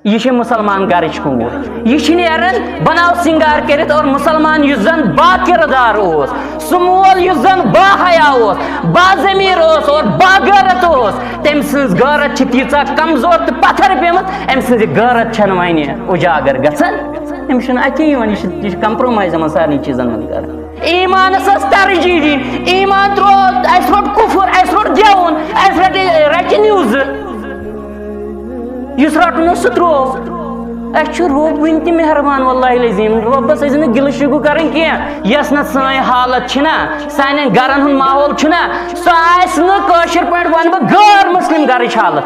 یہ مسلمان گرچ کور یہ نیران بناو سنگار کرت اور مسلمان یس زن با کردار سہ مول یس زن با حیا با ضمیر اور با غیرت تم سن غیرت تیژا کمزور تو پتھر پیمت ام سن غیرت چھ ون اجاگر گھان امس اتی یہ کمپرومائز سارے چیزن من کر ایمانس ترجیح دین ایمان ترو اس روٹ کفر اس روٹ دیون اس رٹ نیوز اس رٹن سہ ترو اس رب ون تہ مہربان واللہ العظیم ربس ٲسۍ گلہٕ شگو کرن کی یس نا سٲنۍ حالت چھنا سانٮ۪ن گرن ہُنٛد ماحول چھنا سۄ آسہِ نہٕ کٲشِر پٲٹھۍ ونہٕ بہٕ غٲر مسلم گرٕچ حالت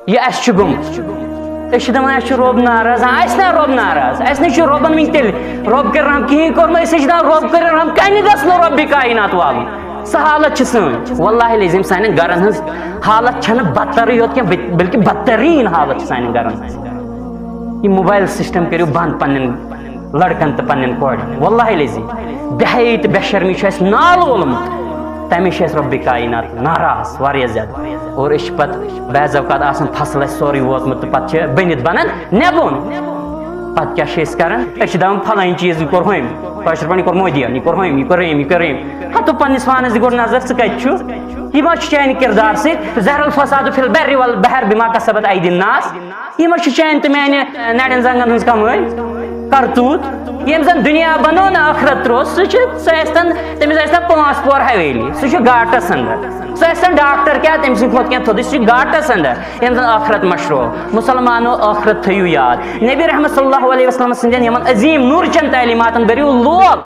یہ اس چھُ گوٚمُت أسۍ دپان اَسہِ چھُ رۄب ناراض اَسہِ نا رۄب ناراض اَسہِ نہٕ چھُ رۄبن وٕنہِ تیٚلہِ رۄب کٔرِن رحم کِہیٖنۍ کوٚرمُت أسۍ چھِ دپان رۄب کٔرِن رحم کَنہِ گژھِ نہٕ رۄبہِ کاینات والُن سۄ حالت چھِ سٲنۍ واللہ العظیٖم سانٮ۪ن گرن ہٕنٛز حالت چھنہٕ بدترٕے یوت کینٛہہ بلکہِ بدتریٖن حالت چھِ سانٮ۪ن گرن ہٕنٛز یہ موبائل سسٹم کٔرِو بنٛد پننٮ۪ن لڑکن تہٕ پننٮ۪ن کورٮ۪ن واللہ العظیٖم بے حیٲیی تہٕ بے شرمی چھُ اَسہِ نالہٕ وولمُت تمے چھِ أسۍ رۄبہِ کاینات ناراض واریاہ زیادٕ اور أسۍ چھِ پتہٕ بعض اوقات آسان فصل اَسہِ سورُے ووتمُت تہٕ پتہٕ چھِ بٔنِتھ بنان نٮ۪بُن پتہٕ کیٛاہ چھِ أسۍ کران أسۍ چھِ دپان فلٲنۍ چیٖز یہِ کوٚر ہُمۍ کٲشِر پٲٹھۍ یہِ کوٚر مودیَن یہِ کوٚر ہُمۍ یہِ کوٚر أمۍ یہِ کوٚر أمۍ ہتہٕ پننِس پانس دِ گۄڈٕ نظر ژٕ کتہِ چھُکھ یہ ما چھُ چانہِ کردار سۭتۍ ظہر الفساد فی البر والبحر بما کسبت ایدی الناس یہ ما چھُ چانہِ تہٕ میانہِ نرٮ۪ن زنگن ہٕنٛز کمٲے کرتوٗت یم زن دنیا بنو نا ٲخرت ترٛوو سُہ ٲسۍتن تٔمِس ٲسۍتن 5 پور حویلی سُہ چھُ گاٹس اندر سُہ ٲسۍتن ڈاکٹر کیٛاہ تٔمۍ سٕنٛدِ کھۄتہٕ کینٛہہ تھوٚدُے سُہ چھُ گاٹس اندر یم زن ٲخرت مشروع مسلمانو ٲخرت تھٲیِو یاد نبی رحمت صلی اللہ علیہ وسلم سٕنٛدٮ۪ن یِمن عظیٖم نوٗرچن تعلیٖماتن بٔرِو لول